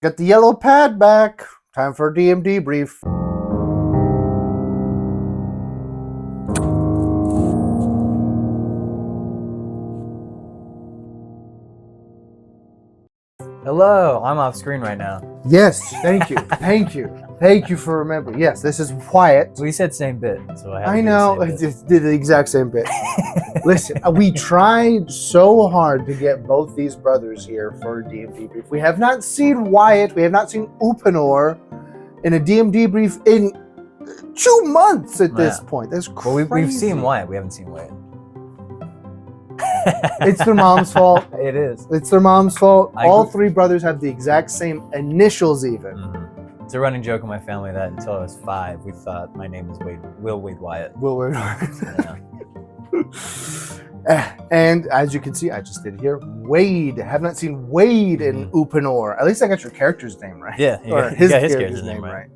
Got the yellow pad back. Time for a DM debrief. Hello, I'm off screen right now. Yes, thank you. Thank you. Thank you for remembering. Yes, this is Wyatt. We said same bit, so I have I know, I just did the exact same bit. Listen, we tried so hard to get both these brothers here for a DM debrief. We have not seen Wyatt, we have not seen Upanor in a DM debrief in 2 months at this point. That's crazy. Well, we've seen Wyatt, we haven't seen Wyatt. It's their mom's fault. It is. It's their mom's fault. All three brothers have the exact same initials even. Mm-hmm. It's a running joke in my family that until I was 5, we thought my name was Will Wade Wyatt. Will Wade Yeah. And as you can see, I just did here, Wade. Have not seen Wade in Upanor. At least I got your character's name right. Yeah, or his his character's name right.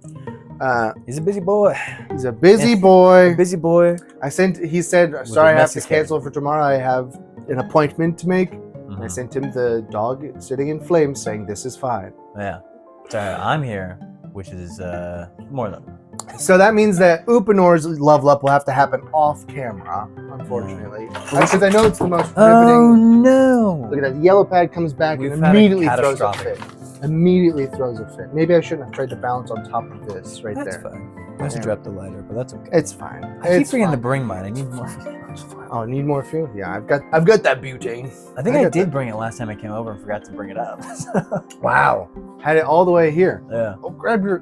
He's a busy boy. He's a busy boy. Busy boy. He said, sorry, I have to cancel for tomorrow. I have an appointment to make. I sent him the dog sitting in flames saying, this is fine. Yeah. So I'm here, which is more than. So that means that Upanor's level up will have to happen off camera, unfortunately. Because I know it's the most riveting. Oh no! Look at that. The yellow pad comes back and immediately throws a fit. Immediately throws a fit. Maybe I shouldn't have tried to balance on top of this right there. That's fine. I should drop the lighter, but that's okay. It's fine. I keep forgetting to bring mine. I need more fuel. Oh, need more fuel? Yeah, I've got that butane. I think I did bring it last time I came over and forgot to bring it up. Wow. Had it all the way here. Yeah. Oh, grab your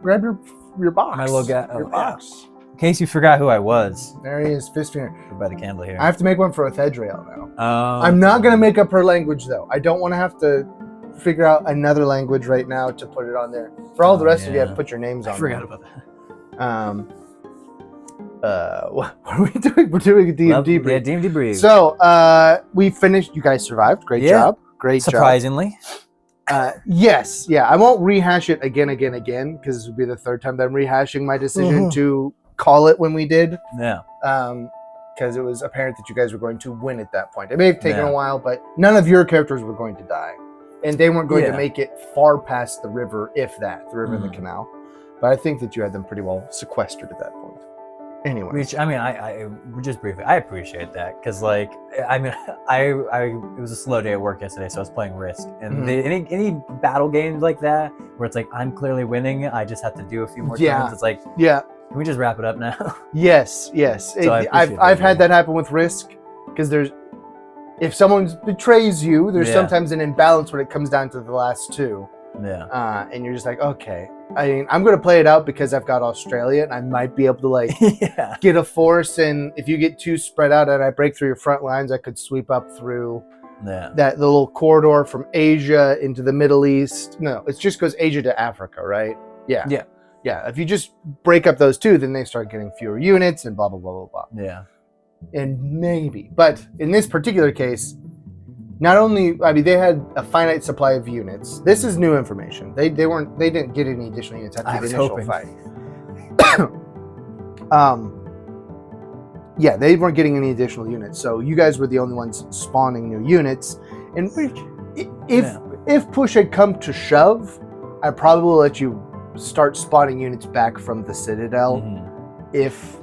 box. My little guy. Your box. Yeah. In case you forgot who I was. There he is, Fisvénir. By the candle here. I have to make one for Ethedriel now. Oh. I'm not going to make up her language, though. I don't want to have to figure out another language right now to put it on there. For all the rest of you, I have to put your names on I forgot there. about that. What are we doing? We're doing a DM debrief. Yeah, DM debrief. So, we finished. You guys survived. Great job. Great Surprisingly. job. Yes. Yeah. I won't rehash it again, because this would be the third time that I'm rehashing my decision to call it when we did. Yeah. Because it was apparent that you guys were going to win at that point. It may have taken a while, but none of your characters were going to die. And they weren't going to make it far past the river, if that, the river and the canal. But I think that you had them pretty well sequestered at that point. Anyway. Which, I mean, I just briefly, I appreciate that. Because, like, I mean, it was a slow day at work yesterday, so I was playing Risk. And any battle games like that, where it's like, I'm clearly winning, I just have to do a few more turns. It's like, can we just wrap it up now? Yes. So I've had that happen with Risk. Because if someone betrays you, there's sometimes an imbalance when it comes down to the last two. Yeah. And you're just like, okay. I mean, I'm going to play it out because I've got Australia and I might be able to, like, get a force. And if you get too spread out and I break through your front lines, I could sweep up through that little corridor from Asia into the Middle East. No, it just goes Asia to Africa, right? Yeah. If you just break up those two, then they start getting fewer units and blah, blah, blah, blah, blah. Yeah. And maybe. But in this particular case, not only, I mean, they had a finite supply of units. This is new information. They didn't get any additional units after the initial fight. Yeah, they weren't getting any additional units. So you guys were the only ones spawning new units. And if push had come to shove, I probably will let you start spawning units back from the Citadel if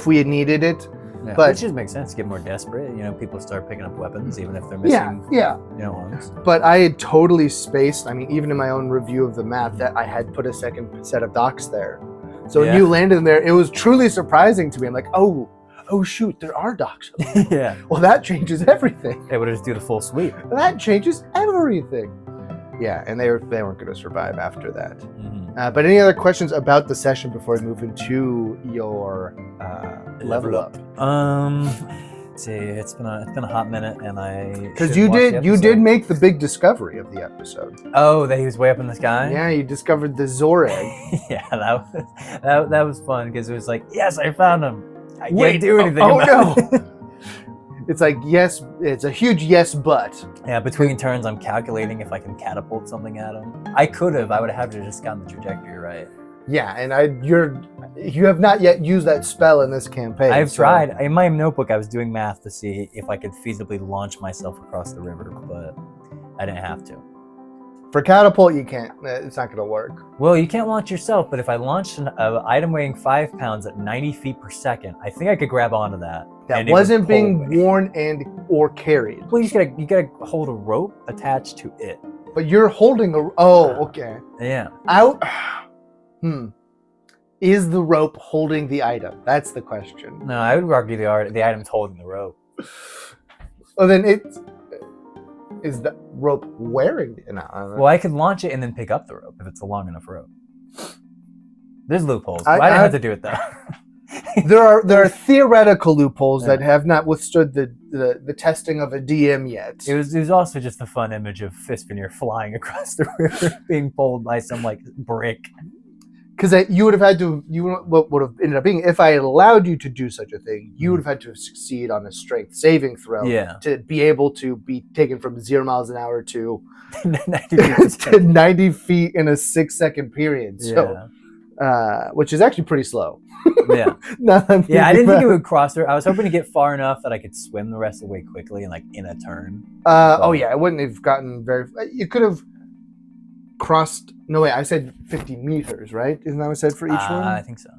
we had needed it. Yeah, but which just makes sense. Get more desperate. You know, people start picking up weapons even if they're missing. You know, arms. But I had totally spaced. I mean, even in my own review of the map, that I had put a second set of docks there. So when you landed in there, it was truly surprising to me. I'm like, oh shoot, there are docks. Yeah. Well, that changes everything. They would just do the full sweep. That changes everything. Yeah, and they weren't going to survive after that. But any other questions about the session before we move into your level up? Let's see, it's been a hot minute, and because you did make the big discovery of the episode. Oh, that he was way up in the sky. Yeah, you discovered the Zoreg. Yeah, that was fun because it was like, yes, I found him. I can't do anything. About it. It's like, yes, it's a huge yes, but. Yeah, between turns, I'm calculating if I can catapult something at him. I would have just gotten the trajectory right. Yeah, and you have not yet used that spell in this campaign. I've tried. In my notebook, I was doing math to see if I could feasibly launch myself across the river, but I didn't have to. For catapult, you can't. It's not going to work. Well, you can't launch yourself, but if I launched an item weighing 5 pounds at 90 feet per second, I think I could grab onto that. That wasn't being worn or carried. Well, you gotta hold a rope attached to it. But you're holding a. Oh, okay. Yeah. Is the rope holding the item? That's the question. No, I would argue the item's holding the rope. Well, then is the rope wearing it? No, well, I could launch it and then pick up the rope if it's a long enough rope. There's loopholes. I didn't have to do it though. There are theoretical loopholes that have not withstood the testing of a DM yet. It was also just a fun image of Fisvénir flying across the river, being pulled by some like brick. Because what would have ended up being, if I allowed you to do such a thing, you would have had to succeed on a strength saving throw to be able to be taken from 0 miles an hour to 90 feet in a 6-second period. So, which is actually pretty slow. Yeah. I didn't think it would cross her. I was hoping to get far enough that I could swim the rest of the way quickly and like in a turn. It wouldn't have gotten very. You could have crossed. No way. I said 50 meters, right? Isn't that what I said for each one? I think so.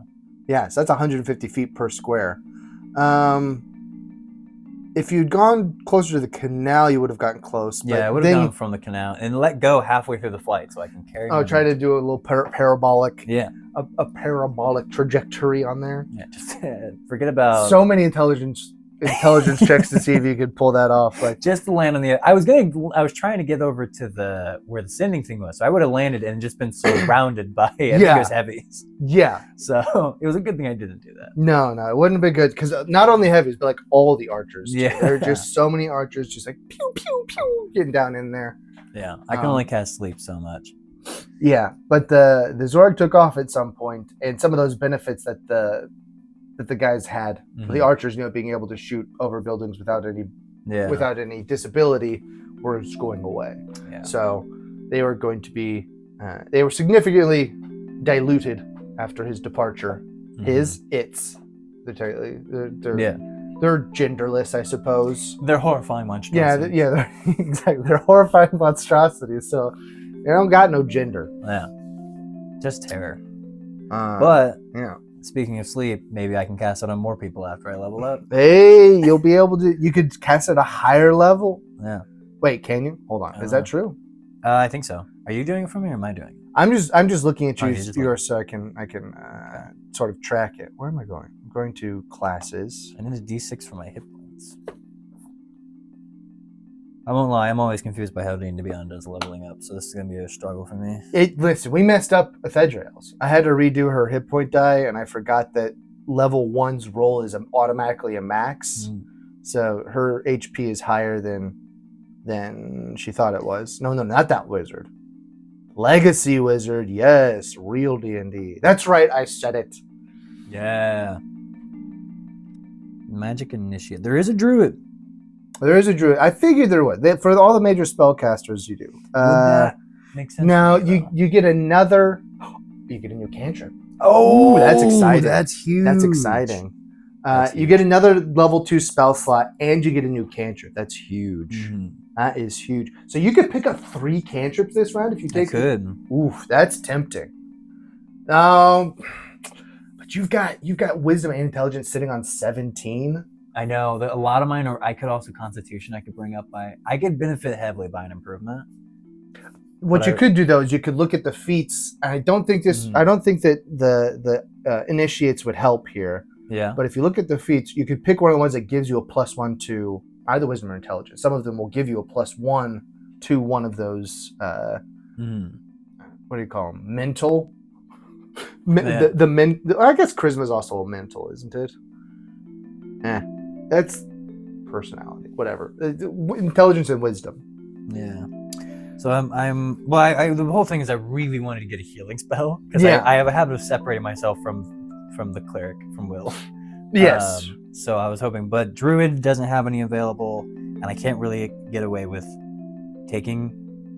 Yeah, so that's 150 feet per square. If you'd gone closer to the canal, you would have gotten close. But I would have gone from the canal and let go halfway through the flight so I can carry. Try to do a little parabolic. Yeah. A parabolic trajectory on there. Yeah, just forget about so many intelligence checks to see if you could pull that off. Like just to land on the. I was trying to get over to where the sending thing was. So I would have landed and just been surrounded by those heavies. Yeah. So it was a good thing I didn't do that. No, it wouldn't have been good because not only heavies, but like all the archers. Yeah. There are just so many archers, just like pew pew pew, getting down in there. Yeah, I can only cast sleep so much. Yeah, but the Zorg took off at some point, and some of those benefits that the guys had, the archers, being able to shoot over buildings without any disability, was going away. Yeah. So they were going to be, they were significantly diluted after his departure. Its. They're genderless, I suppose. They're horrifying monstrosities. Yeah, exactly. They're horrifying monstrosities. So they don't got no gender. Yeah, just terror. But speaking of sleep, maybe I can cast it on more people after I level up. Hey, you'll be able to. You could cast at a higher level. Yeah. Wait, can you? Hold on. Is that true? I think so. Are you doing it for me, or am I doing it? I'm just looking at yours so I can sort of track it. Where am I going? I'm going to classes. I need a D6 for my hit points. I won't lie, I'm always confused by how D&D does leveling up, so this is going to be a struggle for me. Listen, we messed up Ethedrail's. I had to redo her hit point die, and I forgot that level 1's roll is automatically a max, so her HP is higher than she thought it was. No, not that wizard. Legacy wizard, yes, real D&D. That's right, I said it. Yeah. Magic initiate. There is a druid. There is a druid. I figured there was. For all the major spellcasters, you do. Makes sense. Now you get another. You get a new cantrip. Oh, that's exciting. That's huge. That's exciting. You get another level 2 spell slot, and you get a new cantrip. That's huge. That is huge. So you could pick up 3 cantrips this round if you take. I could. Oof, that's tempting. But you've got wisdom and intelligence sitting on 17. I know that a lot of mine I could also constitution. I could bring up I could benefit heavily by an improvement. What you could do though is you could look at the feats. I don't think that the initiates would help here. Yeah. But if you look at the feats, you could pick one of the ones that gives you a +1 to either wisdom or intelligence. Some of them will give you a +1 to one of those. What do you call them? Mental. I guess charisma is also a mental, isn't it? That's personality. Whatever. Intelligence and wisdom. Yeah. So the whole thing is I really wanted to get a healing spell because I have a habit of separating myself from the cleric, from Will. Yes. So I was hoping, but druid doesn't have any available, and I can't really get away with taking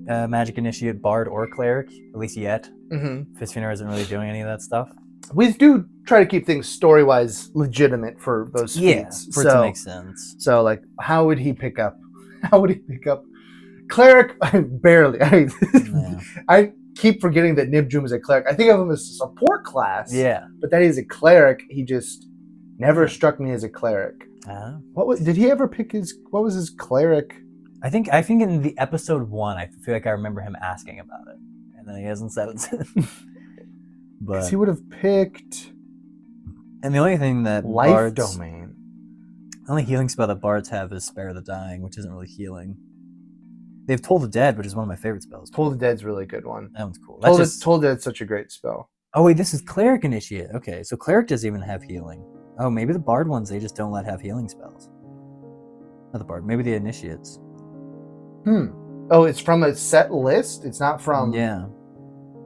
magic initiate, bard, or cleric, at least yet. Fisvénir isn't really doing any of that stuff. We do try to keep things story-wise legitimate for those feats. For it to make sense. So, like, how would he pick up cleric, barely. Yeah. I keep forgetting that Nibjum is a cleric. I think of him as a support class. Yeah. But that he's a cleric. He just never struck me as a cleric. Did he ever pick what was his cleric? I think in the episode 1, I feel like I remember him asking about it, and then he hasn't said it since. But he would have picked. And the only thing that life domain. The only healing spell that bards have is Spare the Dying, which isn't really healing. They have Toll the Dead, which is one of my favorite spells. Toll the Dead's a really good one. That one's cool. Toll the Dead's such a great spell. Oh wait, this is Cleric Initiate. Okay, so Cleric doesn't even have healing. Oh, maybe the Bard ones, they just don't let have healing spells. Not the Bard, maybe the Initiates. Oh, it's from a set list? It's not from... Yeah.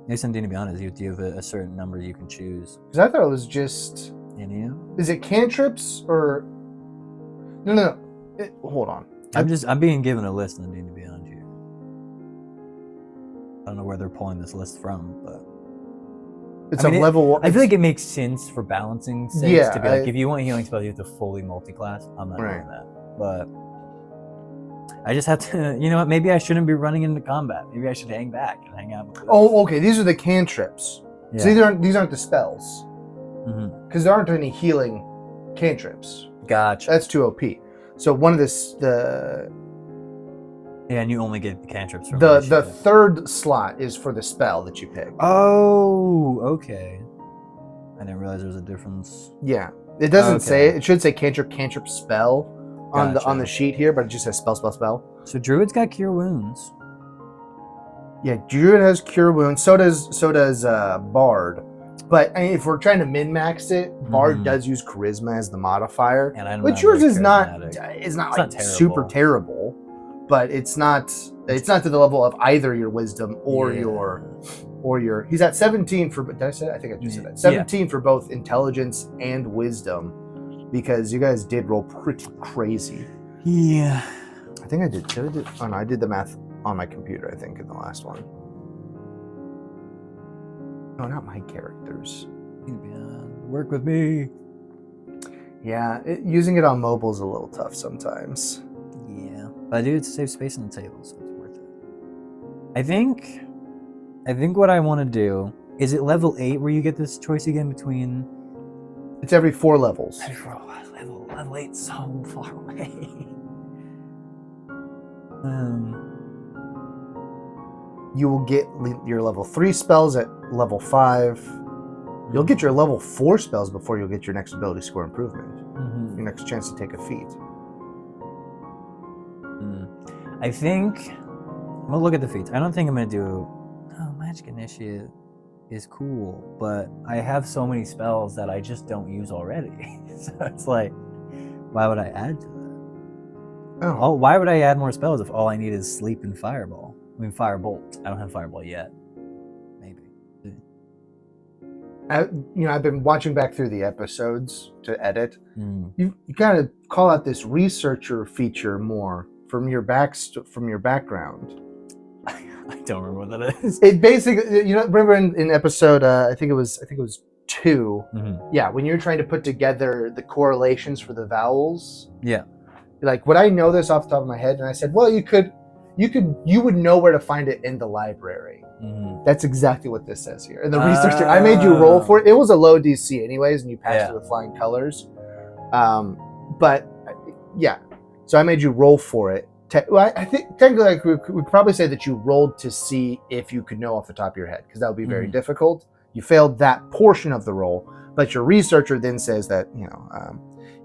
Maybe some D&D Beyond is you have a certain number you can choose. Because I thought it was just... Is it cantrips or... No. Hold on. I'm being given a list in the D&D Beyond here. I don't know where they're pulling this list from, but... It's level... I feel like it makes sense for balancing sakes to be like, if you want healing spells, you have to fully multi-class. I'm not doing that. But... I just have to, you know what, maybe I shouldn't be running into combat. Maybe I should hang back and hang out with them. Oh, okay, these are the cantrips. Yeah. So these aren't the spells. Because there aren't any healing cantrips. Gotcha. That's too OP. So one of the... Yeah, and you only get the cantrips from the third slot is for the spell that you pick. Oh, okay. I didn't realize there was a difference. Yeah. It doesn't say it. It should say cantrip spell. On the sheet here, but it just says spell. So Druid's got Cure Wounds. Yeah, Druid has Cure Wounds. So does Bard. But I mean, if we're trying to min-max it, Bard does use Charisma as the modifier, which yours is not like super terrible, but it's not to the level of either your Wisdom or your. He's at 17 for. Did I say that? I think I just said that. 17 for both Intelligence and Wisdom. Because you guys did roll pretty crazy. Yeah. I think I did. Oh no, I did the math on my computer, I think, in the last one. No, not my characters. Work with me. Yeah, using it on mobile is a little tough sometimes. Yeah. But I do it to save space on the table, so it's worth it. I think what I want to do, is it level 8 where you get this choice again between... It's every 4 levels. Level 8's so far away. You will get your level 3 spells at level 5. You'll get your level 4 spells before you'll get your next ability score improvement. Your next chance to take a feat. I think... I'm going to look at the feats. I don't think I'm going to do... Oh, Magic Initiate is cool, but I have so many spells that I just don't use already. So it's like, why would I add to that? Oh, why would I add more spells if all I need is Sleep and Fireball? I mean, Firebolt. I don't have Fireball yet. Maybe. I've been watching back through the episodes to edit. You gotta call out this researcher feature more from your background. I don't remember what that is. It basically, remember in episode, I think it was 2. Yeah, when you're trying to put together the correlations for the vowels. Yeah. You're like, would I know this off the top of my head? And I said, well, you would know where to find it in the library. That's exactly what this says here. And the researcher, I made you roll for it. It was a low DC anyways, and you passed it with flying colors. But yeah, so I made you roll for it. I think technically we could probably say that you rolled to see if you could know off the top of your head, because that would be very difficult. You failed that portion of the roll, but your researcher then says that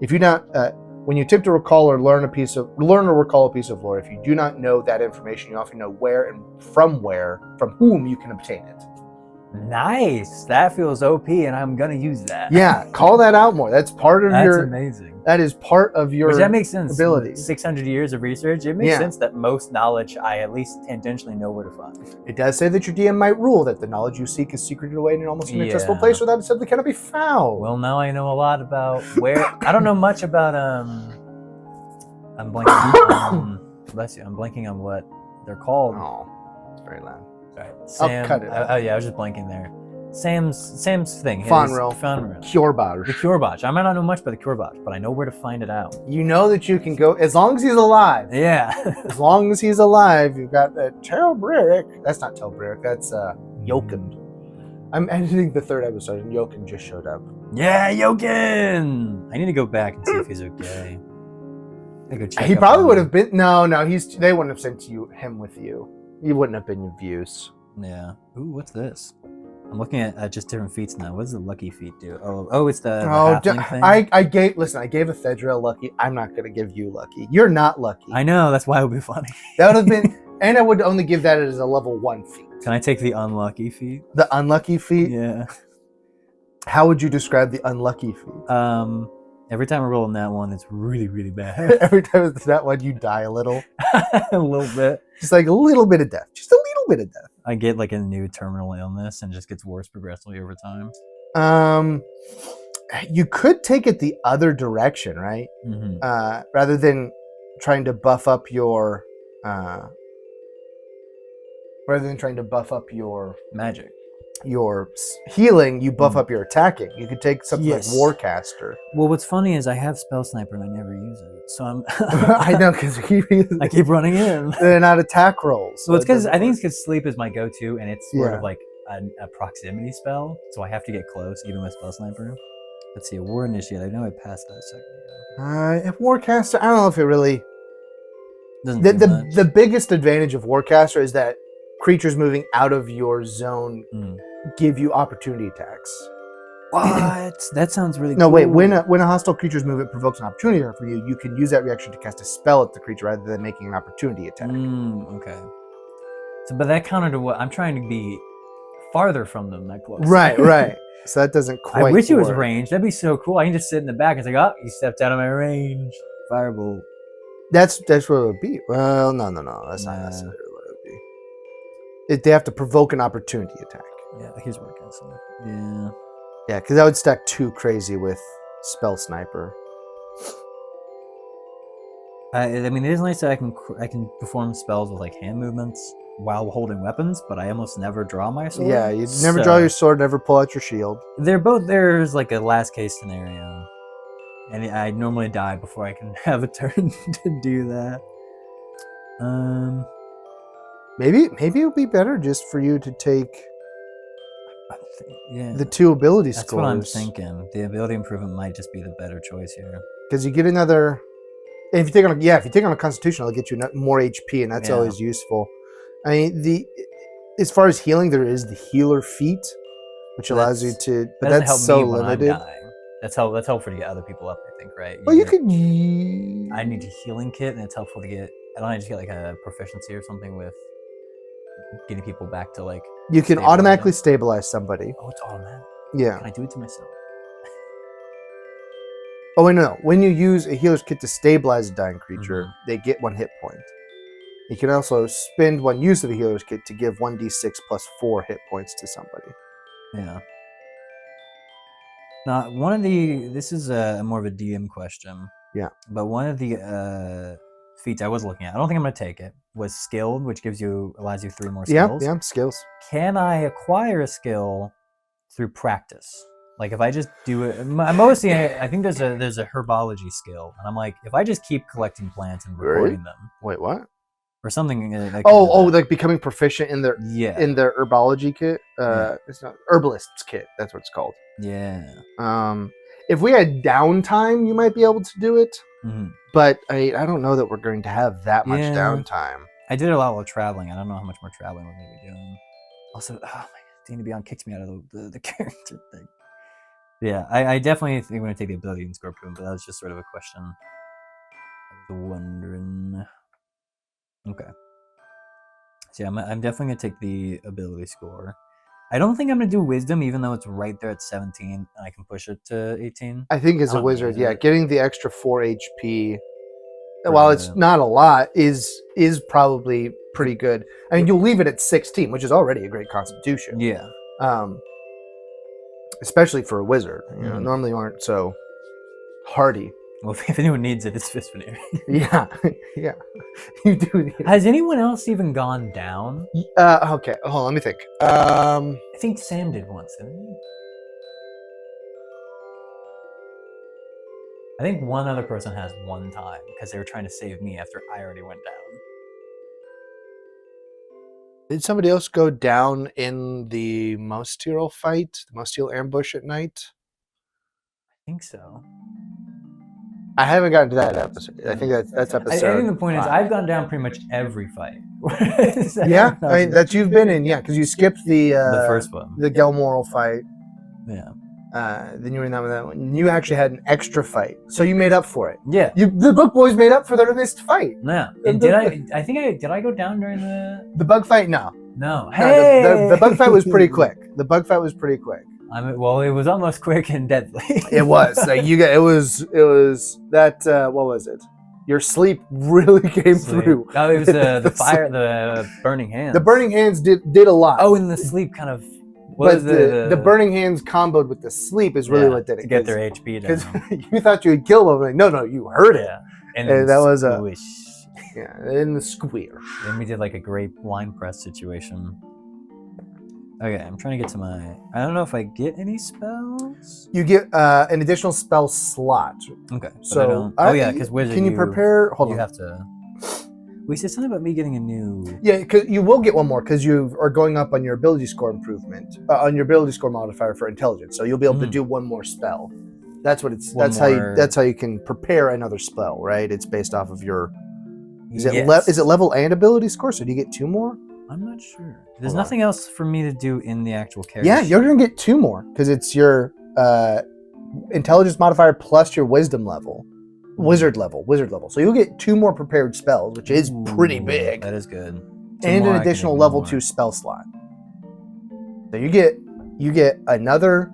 if you not when you attempt to recall or learn or recall a piece of lore, if you do not know that information, you often know where and from whom you can obtain it. Nice. That feels OP, and I'm gonna use that. Yeah, call that out more. That's part of That's amazing. That is part of your that makes sense. Ability. 600 years of research, it makes sense that most knowledge I at least tangentially know where to find. It does say that your DM might rule that the knowledge you seek is secreted away in an almost inaccessible place where that simply cannot be found. Well, now I know a lot about where... I don't know much about... I'm blanking bless you. I'm blanking on what they're called. Oh, it's very loud. Right. Sam, I'll cut it. I was just blanking there. Sam's thing. Fonro. Cure Botch. The Cure Botch. I might not know much about the Cure Botch, but I know where to find it out. You know that you can go, as long as he's alive. Yeah. As long as he's alive, you've got Telbrick. That's not Telbrick, that's Jokund. I'm editing the 3rd episode and Jokund just showed up. Yeah, Jokund! I need to go back and see if he's okay. I go check He probably would have been, no, they wouldn't have sent him with you. He wouldn't have been of use. Yeah. Ooh, what's this? I'm looking at just different feats now. What does the lucky feat do? Oh, it's the halfling thing? I gave a Thedra lucky. I'm not going to give you lucky. You're not lucky. I know, that's why it would be funny. That would have been, and I would only give that as a level 1 feat. Can I take the unlucky feat? The unlucky feat? Yeah. How would you describe the unlucky feat? Every time I roll on that one, it's really, really bad. Every time it's that one, you die a little. A little bit. Just like a little bit of death. Just a little bit of death. I get like a new terminal illness and it just gets worse progressively over time. You could take it the other direction, right? Mm-hmm. Rather than trying to buff up your magic, your healing, you buff up your attacking. You could take something like Warcaster. Well, what's funny is I have Spell Sniper and I never use it, so I'm. I know, because I keep running in. They're not attack rolls. So it's because I think it's because sleep is my go-to, and it's sort of like a proximity spell, so I have to get close even with Spell Sniper. Let's see, a War Initiate. I know I passed that a second ago. If Warcaster, I don't know if it really. Doesn't do much. The biggest advantage of Warcaster is that creatures moving out of your zone give you opportunity attacks. What? That sounds really cool. No, wait. When a hostile creature's movement provokes an opportunity attack for you, you can use that reaction to cast a spell at the creature rather than making an opportunity attack. Okay. So, but that counter to what I'm trying to be farther from them, that close. Right. So that doesn't quite. I wish it was range. That'd be so cool. I can just sit in the back and say, "Oh, you stepped out of my range." Firebolt. That's what it would be. Well, no. That's not necessarily what it would be. They have to provoke an opportunity attack. Yeah, here's what I can say. Yeah, because that would stack too crazy with Spell Sniper. I mean, it is nice that I can perform spells with like hand movements while holding weapons, but I almost never draw my sword. Yeah, you never draw your sword, never pull out your shield. They're both there's like a last case scenario, and I normally die before I can have a turn to do that. Maybe it would be better just for you to take the 2 ability scores. That's what I'm thinking. The ability improvement might just be the better choice here. Because you get another. If you take on a Constitution, it'll get you more HP, and that's always useful. I mean, as far as healing, there is the healer feat, which allows you to. But that's so limited. That's helpful to get other people up, I think, right? Well, you could. I need a healing kit, and it's helpful to get. I don't need to get like a proficiency or something with getting people back to like. You can automatically stabilize somebody. Oh, it's automatic. Yeah. Can I do it to myself? Oh wait, no. When you use a healer's kit to stabilize a dying creature, they get 1 hit point. You can also spend 1 use of the healer's kit to give 1d6 plus 4 hit points to somebody. Yeah. Now, this is more of a DM question. Yeah. But one of the feats I was looking at, I don't think I'm going to take it, was skilled, which allows you 3 more skills. Yeah, skills. Can I acquire a skill through practice? Like if I just do it, mostly I think there's a herbology skill, and I'm like, if I just keep collecting plants and recording them. Wait, what? Or something. Like becoming proficient in their herbology kit. It's not herbalist's kit. That's what it's called. Yeah. If we had downtime, you might be able to do it. Mm-hmm. But I don't know that we're going to have that much downtime. I did a lot while traveling. I don't know how much more traveling we're going to be doing. Also, oh my God, D&D Beyond kicks me out of the character thing. Yeah, I definitely think I'm going to take the ability in Scorpion, but that was just sort of a question. I was wondering. Okay. So yeah, I'm definitely going to take the ability score. I don't think I'm going to do Wisdom, even though it's right there at 17, and I can push it to 18. I think as a wizard, getting the extra 4 HP, while it's not a lot, is probably pretty good. I mean, you'll leave it at 16, which is already a great constitution. Yeah. Especially for a wizard. You know, normally aren't so hardy. Well, if anyone needs it, it's Fisvénir. Yeah. You do need it. Has anyone else even gone down? Okay, hold on, let me think. I think Sam did once, didn't he? I think one other person has one time because they were trying to save me after I already went down. Did somebody else go down in the Moustierl fight? The Moustierl ambush at night? I think so. I haven't gotten to that episode. I think that's episode. I think the point is I've gone down pretty much every fight. Yeah, I mean, that you've been in, yeah, because you skipped the first one, the Gelmoral fight. Yeah. Then you were in that one. You actually had an extra fight, so you made up for it. Yeah. The Book Boys made up for their missed fight. Yeah. And did I go down during the bug fight? No. Hey! The bug fight was pretty quick. Well, it was almost quick and deadly. It was like it was that. What was it? Your sleep really came through. Oh, it was the fire, the burning hands. The burning hands did a lot. Oh, and the sleep kind of. But the burning hands comboed with the sleep is really what did it. To get their HP down. Because you thought you would kill them. Like, no, you heard it. Yeah. And that was a squish. Yeah, in the squish. Then we did like a great line press situation. Okay, I'm trying to get to my. I don't know if I get any spells. You get an additional spell slot. Okay. So because wizard. Can you prepare? Hold on. You have to. We said something about me getting a new. Yeah, because you will get one more because you are going up on your ability score improvement on your ability score modifier for intelligence. So you'll be able to do one more spell. That's what it's. That's how you can prepare another spell, right? It's based off of your. Is it level and ability score? So do you get two more? I'm not sure. There's nothing else for me to do in the actual character. Yeah, you're gonna get two more because it's your intelligence modifier plus your wisdom level. Wizard level. So you'll get two more prepared spells, which is pretty big. That is good. And an additional level 2 spell slot. So you get another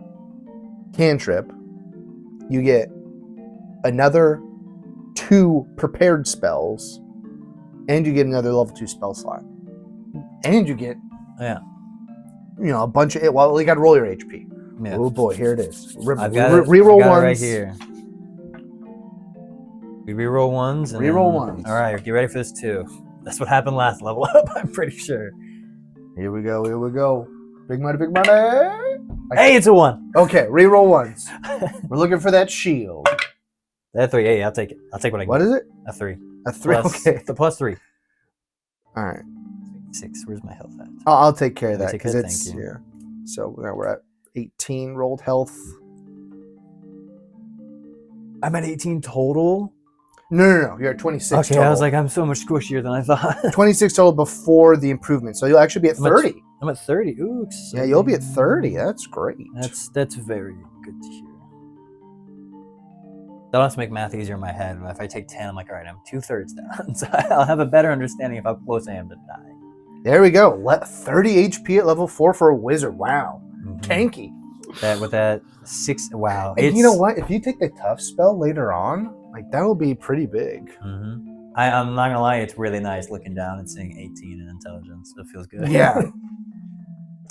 cantrip. You get another 2 prepared spells, and you get another level 2 spell slot. And you get a bunch of well, you got to roll your HP. Yeah. Oh boy, here it is. Reroll ones right here. We reroll ones. And ones. All right, get ready for this too. That's what happened last level up. I'm pretty sure. Here we go. Big money. Hey, it's a 1. Okay, reroll ones. We're looking for that shield. That 3. Hey, I'll take it. I'll take what I get. What is it? A 3. A 3. Okay. The plus 3. All right. 6. Where's my health at? I'll take care of that because it's So now we're at 18 rolled health. I'm at 18 total. No. You're at 26 total. I was like, I'm so much squishier than I thought. 26 total before the improvement. So you'll actually be at 30. I'm at 30. Ooh, yeah, you'll be at 30. That's great. That's very good to hear. That'll have to make math easier in my head. If I take 10, I'm like, all right, I'm 2/3 down. So I'll have a better understanding of how close I am to dying. There we go. 30 HP at level 4 for a wizard. Wow. Mm-hmm. Tanky. With that 6. Wow. And you know what? If you take the tough spell later on, like that will be pretty big. Mm-hmm. I'm not gonna lie, it's really nice looking down and seeing 18 in intelligence. It feels good. Yeah.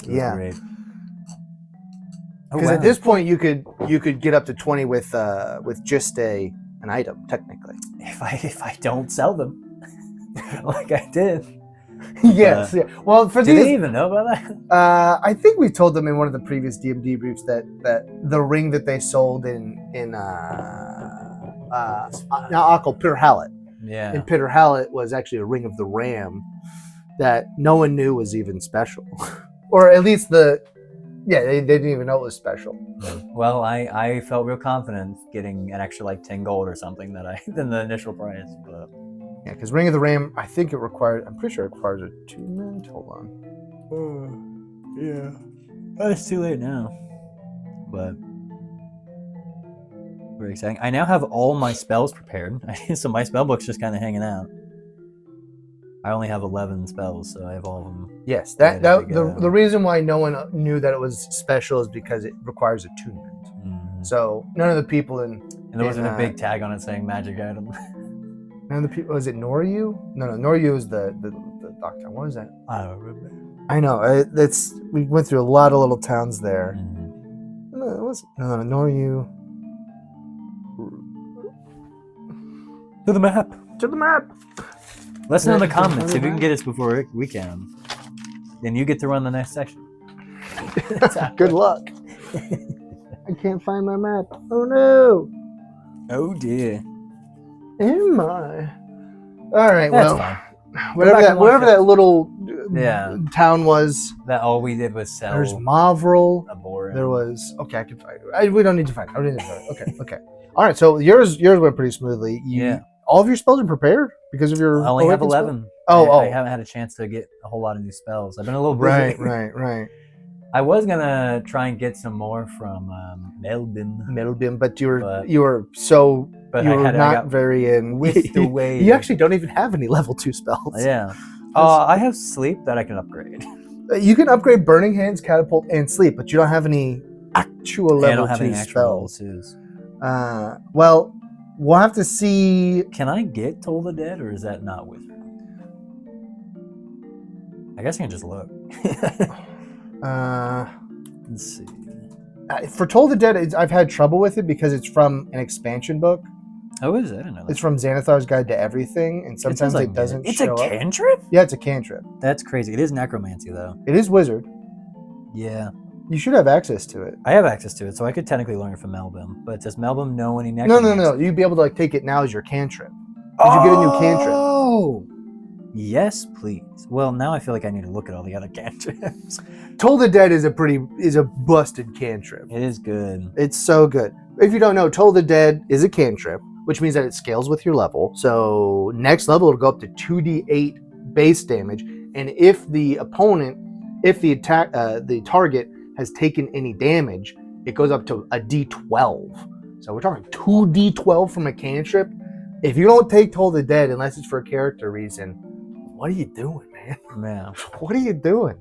Great. Because at this point you could get up to 20 with just an item technically. If I don't sell them, like I did. Yes. Yeah. Well, do they even know about that? I think we told them in one of the previous DM debriefs that the ring that they sold in Peter Hallett. Yeah. And Peter Hallett was actually a ring of the ram that no one knew was even special, or at least they didn't even know it was special. Well, I felt real confident getting an extra like 10 gold or something than the initial price. But yeah, because Ring of the Ram, I'm pretty sure it requires a 2-minute. Hold on. Yeah. It's too late now. But very exciting. I now have all my spells prepared. So my spell book's just kind of hanging out. I only have 11 spells, so I have all of them. Yes, the reason why no one knew that it was special is because it requires attunement. Mm-hmm. So none of the people and there wasn't a big tag on it saying magic item. None of the people. Was it Noryu? No, Noryu is the doctor. What was that? I don't remember. I know. We went through a lot of little towns there. Mm-hmm. No, it wasn't. No, Noryu. To the map. To the map. Let us know in the comments if you can get us before we can. Then you get to run the next section. Good luck. I can't find my map. Oh no. Oh dear. Am I? All right. That's well, fine. Whatever that little town was. That all we did was sell. There's Mavril. Abhorrent. There was. Okay, I can find it. We don't need to find it. I don't need to find it. Okay. All right. So yours went pretty smoothly. All of your spells are prepared because of your. I only have 11. I haven't had a chance to get a whole lot of new spells. I've been a little busy. Right. I was gonna try and get some more from Melbourne, but you were not very in. Whisked away. You actually don't even have any level 2 spells. Yeah. I have sleep that I can upgrade. You can upgrade Burning Hands, Catapult, and Sleep, but you don't have any actual level 2 spells. Well, we'll have to see. Can I get Toll the Dead, or is that not with me? I guess I can just look. Let's see. For Toll the Dead, I've had trouble with it because it's from an expansion book. Oh, is it? I didn't know that. It's from Xanathar's Guide to Everything, and sometimes it doesn't show up. It's a cantrip? Yeah, it's a cantrip. That's crazy. It is necromancy, though. It is wizard. Yeah. You should have access to it. I have access to it, so I could technically learn it from Melbourne. But does Melbourne know any necromancy? No. You'd be able to take it now as your cantrip. Did you get a new cantrip? Oh! Yes, please. Well, now I feel like I need to look at all the other cantrips. Toll the Dead is a busted cantrip. It is good. It's so good. If you don't know, Toll the Dead is a cantrip, which means that it scales with your level. So next level, it'll go up to 2d8 base damage, and if the target has taken any damage, it goes up to a d12. So we're talking 2d12 from a cantrip. If you don't take Toll the Dead, unless it's for a character reason, what are you doing, man? Yeah. What are you doing?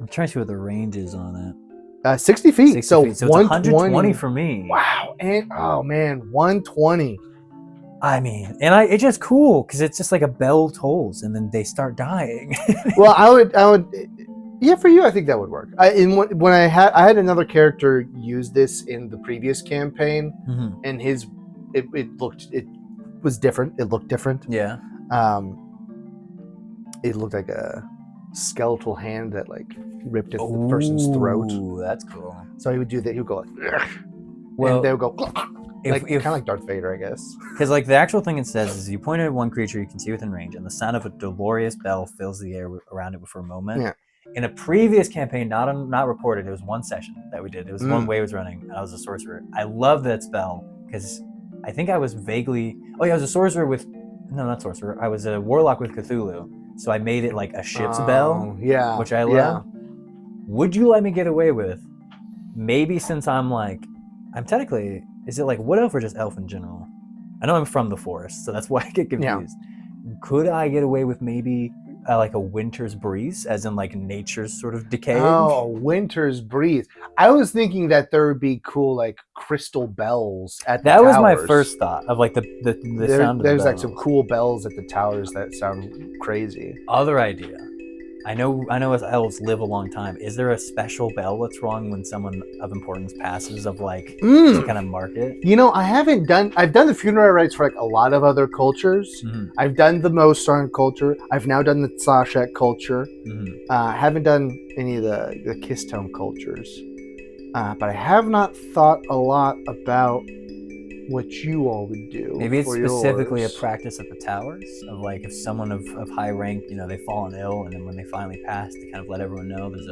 I'm trying to see what the range is on it. 60 feet. 60 feet. So it's 120 for me. Wow. And 120. I mean, and it's just cool because it's just like a bell tolls and then they start dying. Well, I would. Yeah, for you, I think that would work. When I had another character use this in the previous campaign, and it was different. It looked different. Yeah. It looked like a skeletal hand that ripped at the person's throat. Ooh, that's cool. So he would do that. He would go like, well, and they would go kind of like Darth Vader, I guess. Because the actual thing it says is you point at one creature you can see within range, and the sound of a dolorous bell fills the air around it for a moment. Yeah. In a previous campaign, not recorded, it was one session that we did. It was one Way was running, and I was a sorcerer. I love that spell because I think I was vaguely. Oh yeah, I was a sorcerer with. No, not sorcerer. I was a warlock with Cthulhu. So I made it like a ship's bell, which I love. Yeah. Would you let me get away with, maybe since I'm technically, is it wood elf or just elf in general? I know I'm from the forest, so that's why I get confused. Yeah. Could I get away with maybe a winter's breeze, as in nature's sort of decaying? Oh, winter's breeze. I was thinking that there would be cool crystal bells at the towers. That was my first thought of the sound of there's bells. Some cool bells at the towers that sound crazy. Other idea. I know as elves live a long time. Is there a special bell that's rung when someone of importance passes to kind of mark it? I've done the funeral rites for a lot of other cultures. Mm-hmm. I've done the Mostarn culture. I've now done the Sashek culture. Mm-hmm. I haven't done any of the Kistone cultures. But I have not thought a lot about what you all would do. Maybe it's specifically a practice at the towers of if someone of high rank, they've fallen ill, and then when they finally pass, to kind of let everyone know there's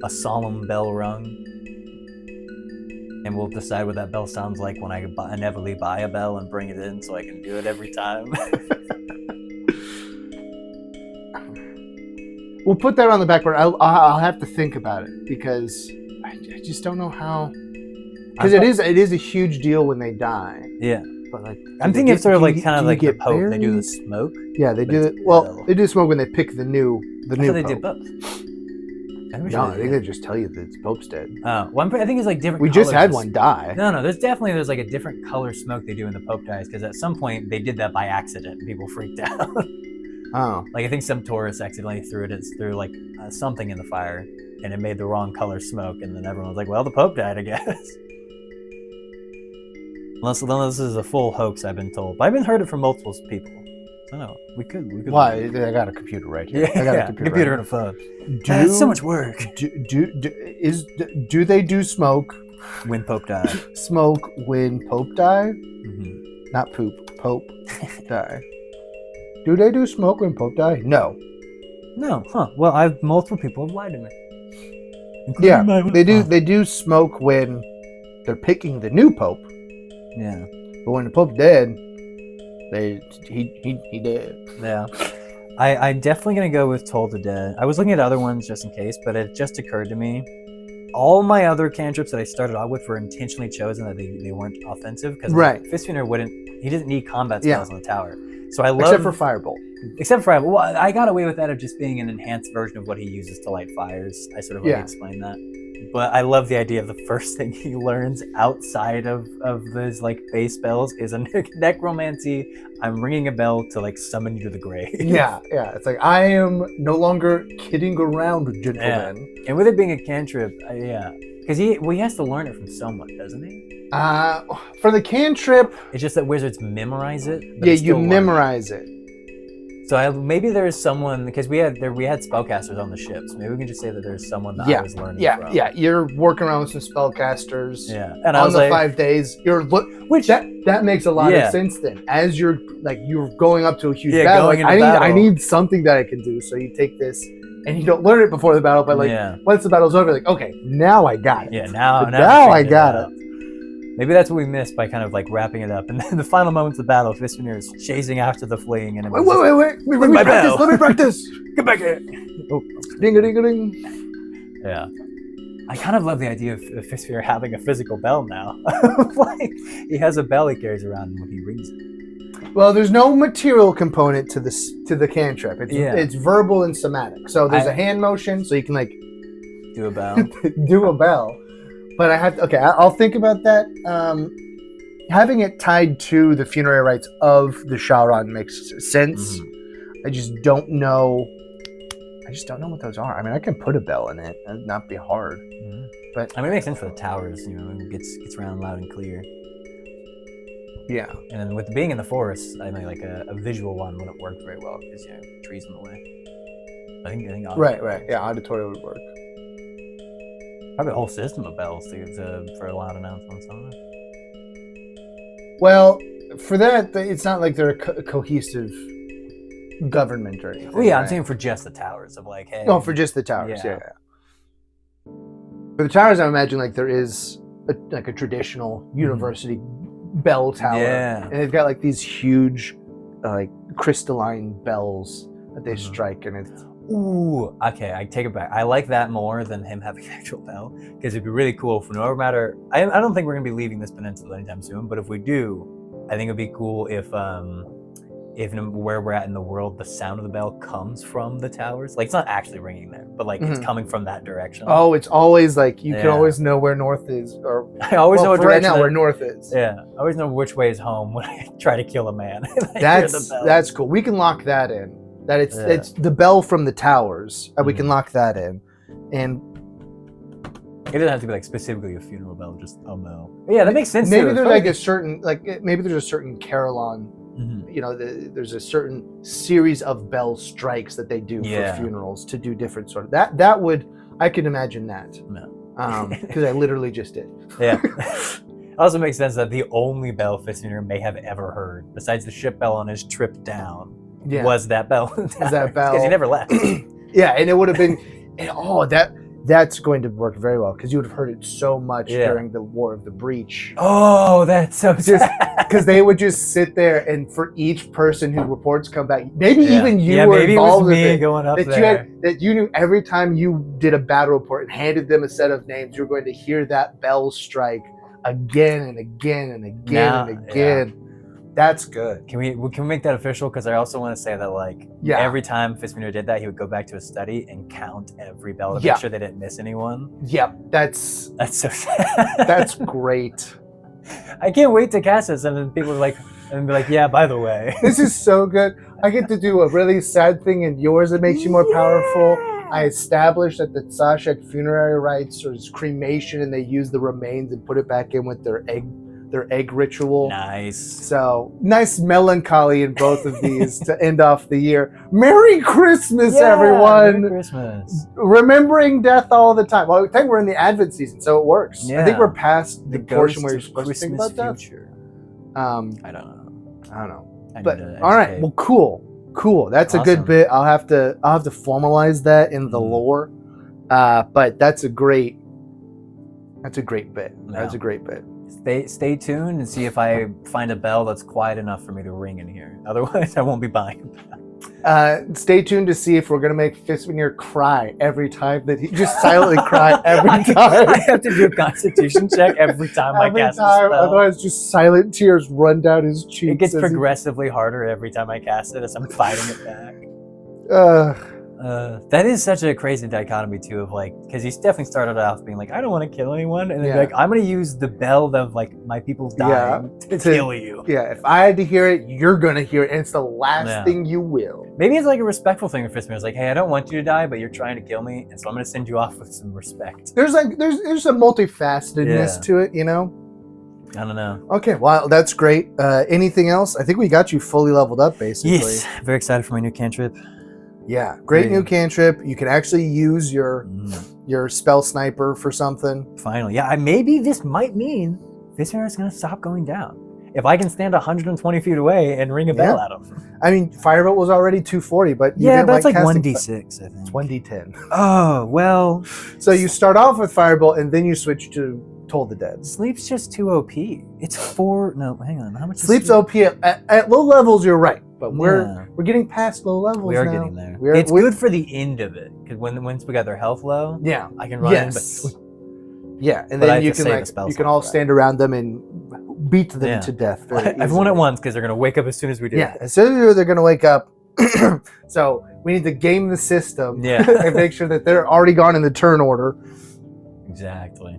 a solemn bell rung, and we'll decide what that bell sounds like when I inevitably buy a bell and bring it in so I can do it every time. We'll put that on the back burner. I'll have to think about it because I just don't know how. Because it is a huge deal when they die. Yeah. But I'm thinking it's sort of kind of like the Pope. Buried? They do the smoke. Yeah, they do it. Well, they do smoke when they pick the new Pope. They did both. No, I think they just tell you that it's Pope's dead. I think it's different. We just had one die. No, there's a different color smoke they do when the Pope dies, because at some point they did that by accident and people freaked out. Oh. I think some tourists accidentally threw something in the fire and it made the wrong color smoke, and then everyone was like, well, the Pope died, I guess. Unless this is a full hoax, I've been told. But I've been heard it from multiple people. So no, we could. Why? I got a computer right here. Yeah, I got a computer and a phone. That's so much work. Do they do smoke when Pope die? Smoke when Pope die? Mm-hmm. Not poop. Pope die. Do they do smoke when Pope die? No. No. Huh. Well, multiple people have lied to me. Yeah, they do. They do smoke when they're picking the new Pope. Yeah. But when the Pope's dead, he dead. Yeah. I'm definitely gonna go with Toll the Dead. I was looking at other ones just in case, but it just occurred to me. All my other cantrips that I started out with were intentionally chosen that they weren't offensive because Fisvénir he didn't need combat spells on the tower. So I love except for Firebolt. Except for Firebolt. Well, I got away with that of just being an enhanced version of what he uses to light fires. I sort of explained that. But I love the idea of the first thing he learns outside of those like base spells is a necromancy. I'm ringing a bell to like summon you to the grave. Yeah. It's like I am no longer kidding around, gentlemen. Yeah. And with it being a cantrip, because he has to learn it from someone, doesn't he? For the cantrip, it's just that wizards memorize it. Yeah, you memorize it. So maybe there is someone, because we had spellcasters on the ships. Maybe we can just say that there's someone that I was learning from. Yeah, you're working around with some spellcasters. Yeah, and on the 5 days, which that makes a lot of sense. Then, as you're going up to a huge battle, I need something that I can do. So you take this, and you don't learn it before the battle, but once the battle's over, like okay, now I got it. Yeah, now I got it. Maybe that's what we missed by kind of like wrapping it up. And then the final moments of the battle, Fisvénir is chasing after the fleeing enemy. Wait. Let me practice. Get back here. Oh, ding-a-ding-a-ding. Yeah. I kind of love the idea of Fisvénir having a physical bell now. Like, he has a bell he carries around when he rings it. Well, there's no material component to the cantrip. It's verbal and somatic. So there's a hand motion, so you can like do a bell. Do a bell. But I'll think about that. Having it tied to the funerary rites of the Sharan makes sense. Mm-hmm. I just don't know what those are. I mean, I can put a bell in it and not be hard. Mm-hmm. But I mean, it makes sense for the towers. It gets around loud and clear. Yeah. And then with being in the forest, I mean, like a visual one wouldn't work very well because trees in the way. I think right. Yeah, auditory would work. Probably a whole system of bells for a loud announcements on it. Well, for that, it's not like they're a cohesive government or anything. Well, yeah, I'm saying for just the towers of like, hey. Oh, for just the towers, yeah. For the towers, I imagine like there is a traditional university bell tower. Yeah. And they've got like these huge, like crystalline bells that they strike, and it's. Ooh, okay, I take it back. I like that more than him having an actual bell, because it'd be really cool for no matter. I don't think we're gonna be leaving this peninsula anytime soon, but if we do, I think it'd be cool if where we're at in the world, the sound of the bell comes from the towers. Like it's not actually ringing there, but like it's coming from that direction. Oh, it's always like you can always know where north is, or I always know what direction right now where north is. Yeah, I always know which way is home when I try to kill a man. That's cool. We can lock that in. That it's the bell from the towers. We can lock that in, and it doesn't have to be like specifically a funeral bell, just a bell. Yeah, that makes sense. Maybe there's like a certain carillon. Mm-hmm. There's a certain series of bell strikes that they do for funerals to do different sort of I could imagine that. No, because I literally just did. Yeah. It also makes sense that the only bell Fisvénir may have ever heard, besides the ship bell on his trip down. Was that bell? Because he never left. Yeah, and it would have been, that's going to work very well because you would have heard it so much during the War of the Breach. Oh, that's so sad. Because they would just sit there, and for each person who reports come back, maybe even you were involved with it, going up there. That you knew every time you did a battle report and handed them a set of names, you were going to hear that bell strike again and again and again and again. Yeah. That's good. Can we make that official? Because I also want to say that every time Fisvénir did that, he would go back to his study and count every bell to make sure they didn't miss anyone. Yep, that's so sad. That's great. I can't wait to cast this, and then people are be like, yeah, by the way. This is so good. I get to do a really sad thing in yours that makes you more powerful. I established that the Tsashek funerary rites or cremation, and they use the remains and put it back in with their egg their egg ritual. Nice. So nice melancholy in both of these to end off the year. Merry Christmas, everyone! Merry Christmas. Remembering death all the time. Well, I think we're in the Advent season, so it works. Yeah. I think we're past the portion where you're supposed Christmas to think about death. future. I don't know. But all right, well, cool. That's awesome. A good bit. I'll have to formalize that in the lore. But that's a great bit. No. That's a great bit. Stay tuned and see if I find a bell that's quiet enough for me to ring in here. Otherwise, I won't be buying. Stay tuned to see if we're gonna make Fisvénir cry every time that he just silently cry every time. I have to do a constitution check every time I cast a spell. Otherwise, just silent tears run down his cheeks. It gets progressively harder every time I cast it as I'm fighting it back. That is such a crazy dichotomy too, of like, because he's definitely started off being like, I don't want to kill anyone, and then like, I'm gonna use the bell of like my people's dying to kill you. Yeah, if I had to hear it, you're gonna hear it, and it's the last thing you will. Maybe it's like a respectful thing with Fisvénir. It's like, hey, I don't want you to die, but you're trying to kill me, and so I'm gonna send you off with some respect. There's a multifacetedness to it, you know. I don't know. Okay, well, that's great. Anything else? I think we got you fully leveled up, basically. Yes, very excited for my new cantrip. Yeah, great new cantrip. You can actually use your spell sniper for something. Finally, yeah. Maybe this might mean Fisvénir is going to stop going down. If I can stand 120 feet away and ring a bell at him. I mean, Firebolt was already 240, but but it's like 1d6, I think. 1d10. Oh, well. So you start off with Firebolt, and then you switch to Toll the Dead. Sleep's just too OP. It's 4. No, hang on. How much? Sleep's OP at low levels. You're right. But we're getting past low levels. We are now. getting there. It's good for the end of it, because once we got their health low, I can run in. And then you can all stand around them and beat them to death. Everyone at once, because they're gonna wake up as soon as we do. Yeah, as soon as they're gonna wake up. So we need to game the system. And make sure that they're already gone in the turn order. Exactly.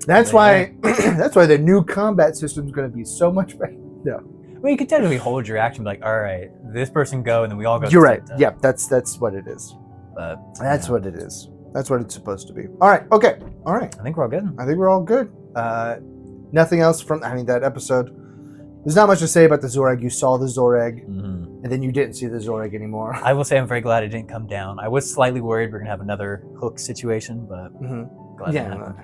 That's why. That's why the new combat system is going to be so much better. Yeah. Well, you can technically hold your action, be like, all right, this person go, and then we all go. You're right. Yeah, that's what it is. But that's what it is. That's what it's supposed to be. All right. Okay. All right. I think we're all good. I think we're all good. Nothing else from that episode. There's not much to say about the Zoreg. You saw the Zoreg, and then you didn't see the Zoreg anymore. I will say I'm very glad it didn't come down. I was slightly worried we're gonna have another hook situation, but glad it happened.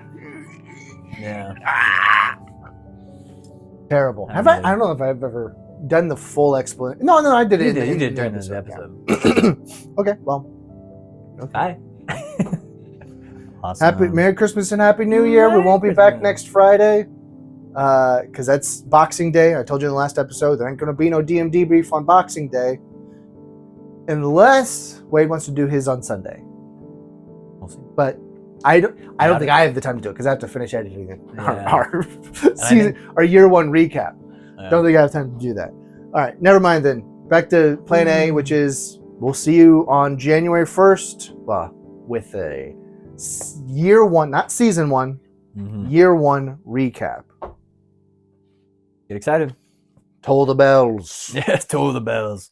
Yeah. Terrible. I don't know if I've ever done the full explanation. No, I did it. You did during this episode. Okay, well. Okay. Bye. Awesome. Merry Christmas and Happy New Year. We won't be back next Friday because that's Boxing Day. I told you in the last episode there ain't going to be no DM Debrief on Boxing Day unless Wade wants to do his on Sunday. We'll see. But I don't think I have the time to do it because I have to finish editing our year one recap. Don't think I have time to do that. All right, never mind then. Back to Plan A, which is we'll see you on January 1st with a year one, not season one, year one recap. Get excited. Toll the bells. Yes, toll the bells.